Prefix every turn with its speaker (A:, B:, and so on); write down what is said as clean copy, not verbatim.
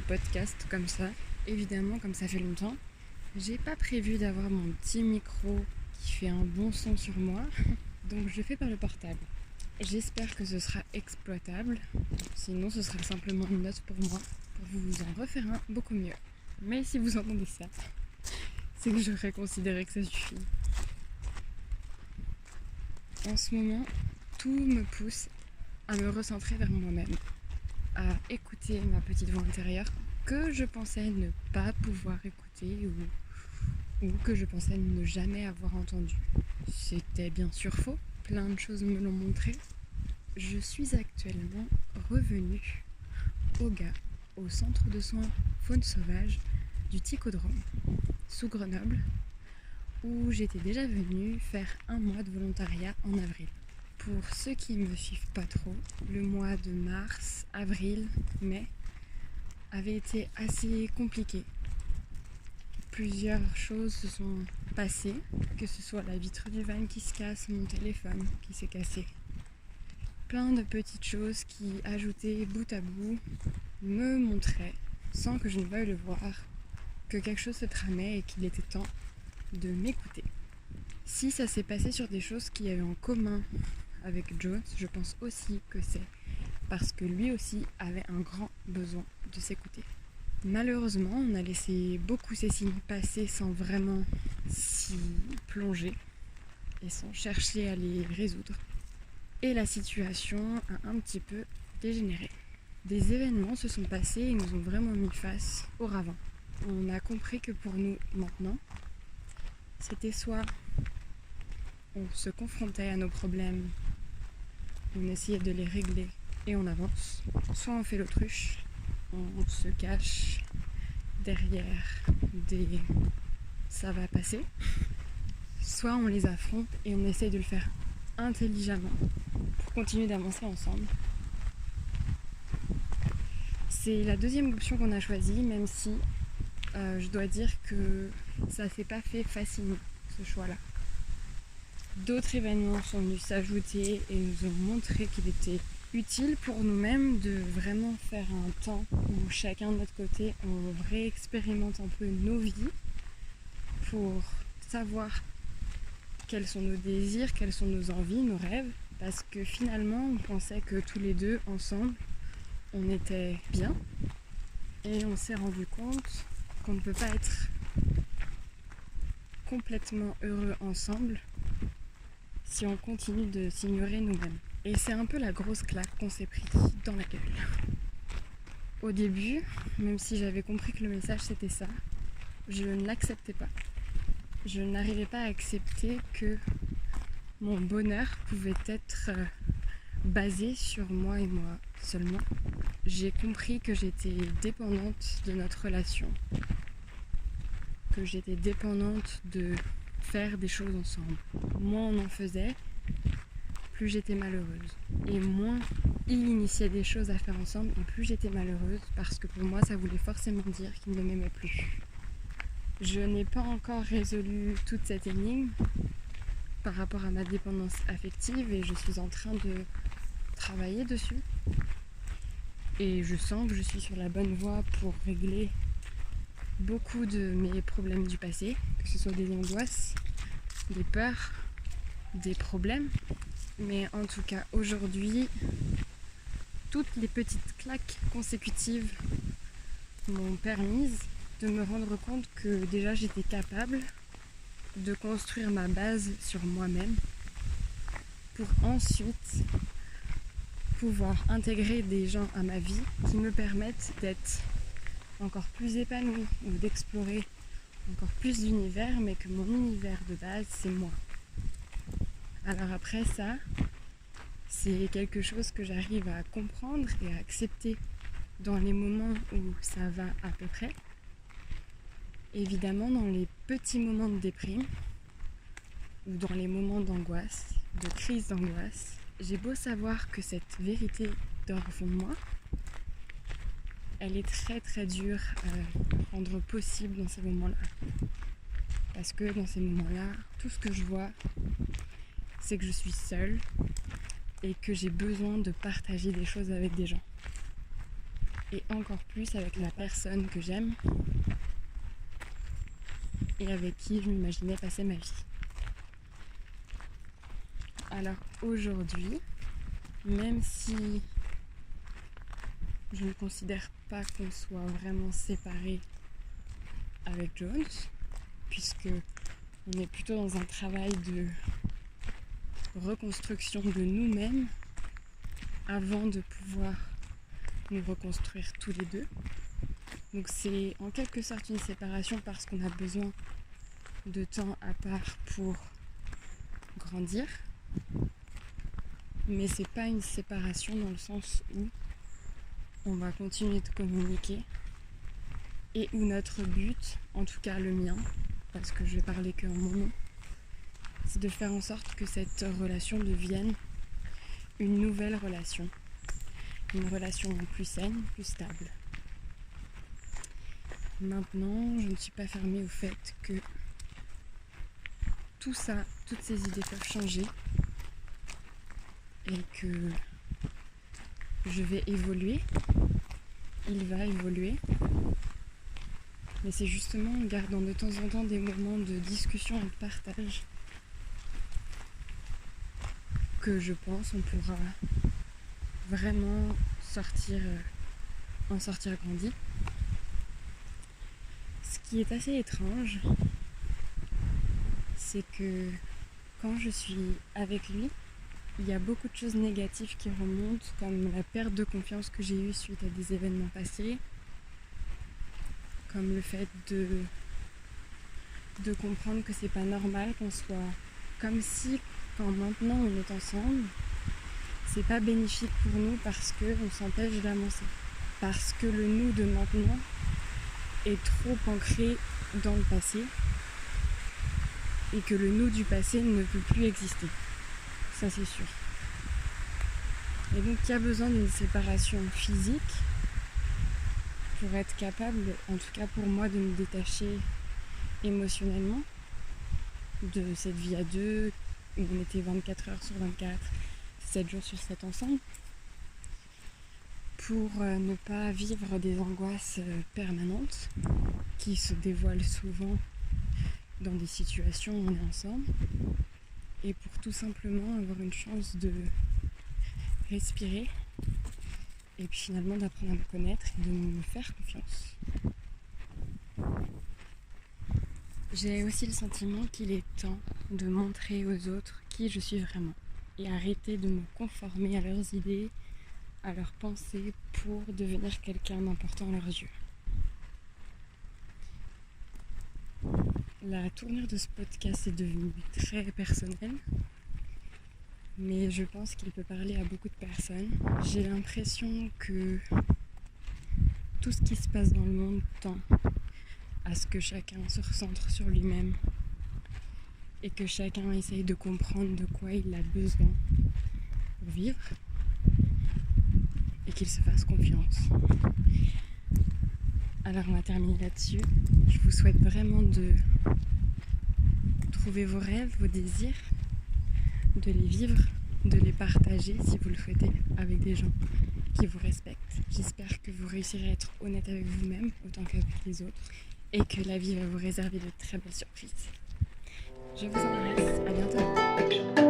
A: podcast comme ça. Évidemment, comme ça fait longtemps, j'ai pas prévu d'avoir mon petit micro qui fait un bon son sur moi, donc je le fais par le portable. J'espère que ce sera exploitable, sinon ce sera simplement une note pour moi, pour vous en refaire un beaucoup mieux. Mais si vous entendez ça, c'est que j'aurais considéré que ça suffit. En ce moment, tout me pousse à me recentrer vers moi-même, à écouter ma petite voix intérieure que je pensais ne pas pouvoir écouter ou que je pensais ne jamais avoir entendue. C'était bien sûr faux, plein de choses me l'ont montré. Je suis actuellement revenue au GA, au centre de soins faune sauvage du Ticodrome, sous Grenoble, où j'étais déjà venue faire un mois de volontariat en avril. Pour ceux qui ne me suivent pas trop, le mois de mars, avril, mai avait été assez compliqué. Plusieurs choses se sont passées, que ce soit la vitre du van qui se casse, mon téléphone qui s'est cassé. Plein de petites choses qui, ajoutées bout à bout, me montraient, sans que je ne veuille le voir, que quelque chose se tramait et qu'il était temps de m'écouter. Si ça s'est passé sur des choses qui avaient en commun avec Jones, je pense aussi que c'est parce que lui aussi avait un grand besoin de s'écouter. Malheureusement, on a laissé beaucoup ces signes passer sans vraiment s'y plonger et sans chercher à les résoudre. Et la situation a un petit peu dégénéré. Des événements se sont passés et nous ont vraiment mis face au ravin. On a compris que pour nous, maintenant, c'était soit on se confrontait à nos problèmes, on essayait de les régler et on avance, soit on fait l'autruche, on se cache derrière des ça va passer, soit on les affronte et on essaye de le faire intelligemment pour continuer d'avancer ensemble. C'est la deuxième option qu'on a choisie, même si je dois dire que ça s'est pas fait facilement, ce choix-là. D'autres événements sont venus s'ajouter et nous ont montré qu'il était utile pour nous-mêmes de vraiment faire un temps où chacun de notre côté on réexpérimente un peu nos vies pour savoir quels sont nos désirs, quelles sont nos envies, nos rêves, parce que finalement on pensait que tous les deux ensemble on était bien et on s'est rendu compte qu'on ne peut pas être complètement heureux ensemble si on continue de s'ignorer nous-mêmes. Et c'est un peu la grosse claque qu'on s'est pris dans la gueule. Au début, même si j'avais compris que le message c'était ça, je ne l'acceptais pas. Je n'arrivais pas à accepter que mon bonheur pouvait être basé sur moi et moi seulement. J'ai compris que j'étais dépendante de notre relation, que j'étais dépendante de faire des choses ensemble. Moins on en faisait, plus j'étais malheureuse. Et moins il initiait des choses à faire ensemble, et plus j'étais malheureuse, parce que pour moi ça voulait forcément dire qu'il ne m'aimait plus. Je n'ai pas encore résolu toute cette énigme par rapport à ma dépendance affective, et je suis en train de travailler dessus. Et je sens que je suis sur la bonne voie pour régler beaucoup de mes problèmes du passé, que ce soit des angoisses, des peurs, des problèmes. Mais en tout cas, aujourd'hui, toutes les petites claques consécutives m'ont permis de me rendre compte que déjà j'étais capable de construire ma base sur moi-même pour ensuite pouvoir intégrer des gens à ma vie qui me permettent d'être encore plus épanouie ou d'explorer encore plus d'univers, mais que mon univers de base, c'est moi. Alors après ça, c'est quelque chose que j'arrive à comprendre et à accepter dans les moments où ça va à peu près. Évidemment, dans les petits moments de déprime ou dans les moments d'angoisse, de crise d'angoisse, j'ai beau savoir que cette vérité dort au fond de moi, elle est très très dure à rendre possible dans ces moments-là. Parce que dans ces moments-là, tout ce que je vois, c'est que je suis seule et que j'ai besoin de partager des choses avec des gens. et encore plus avec la personne que j'aime et avec qui je m'imaginais passer ma vie. Alors aujourd'hui, même si je ne considère pas qu'on soit vraiment séparés avec Jones, puisque on est plutôt dans un travail de reconstruction de nous-mêmes avant de pouvoir nous reconstruire tous les deux. Donc c'est en quelque sorte une séparation parce qu'on a besoin de temps à part pour grandir, mais c'est pas une séparation dans le sens où on va continuer de communiquer et où notre but, en tout cas le mien, parce que je vais parler que en mon nom, c'est de faire en sorte que cette relation devienne une nouvelle relation, une relation plus saine, plus stable. Maintenant, je ne suis pas fermée au fait que tout ça, toutes ces idées peuvent changer et que je vais évoluer, il va évoluer, mais c'est justement en gardant de temps en temps des moments de discussion et de partage que je pense on pourra vraiment en sortir grandi. Ce qui est assez étrange, c'est que quand je suis avec lui, il y a beaucoup de choses négatives qui remontent, comme la perte de confiance que j'ai eue suite à des événements passés, comme le fait de comprendre que c'est pas normal qu'on soit comme si, quand maintenant on est ensemble, c'est pas bénéfique pour nous parce qu'on s'empêche d'avancer. Parce que le nous de maintenant est trop ancré dans le passé et que le nous du passé ne peut plus exister. Ça c'est sûr. Et donc il y a besoin d'une séparation physique pour être capable, en tout cas pour moi, de me détacher émotionnellement de cette vie à deux où on était 24 heures sur 24, 7 jours sur 7 ensemble, pour ne pas vivre des angoisses permanentes qui se dévoilent souvent dans des situations où on est ensemble, et pour tout simplement avoir une chance de respirer et puis finalement d'apprendre à me connaître et de me faire confiance. J'ai aussi le sentiment qu'il est temps de montrer aux autres qui je suis vraiment et arrêter de me conformer à leurs idées, à leurs pensées pour devenir quelqu'un d'important à leurs yeux. La tournure de ce podcast est devenue très personnelle, mais je pense qu'il peut parler à beaucoup de personnes. J'ai l'impression que tout ce qui se passe dans le monde tend à ce que chacun se recentre sur lui-même et que chacun essaye de comprendre de quoi il a besoin pour vivre et qu'il se fasse confiance. Alors on va terminer là-dessus. Je vous souhaite vraiment de trouver vos rêves, vos désirs, de les vivre, de les partager si vous le souhaitez avec des gens qui vous respectent. J'espère que vous réussirez à être honnête avec vous-même autant qu'avec les autres et que la vie va vous réserver de très belles surprises. Je vous embrasse, à bientôt.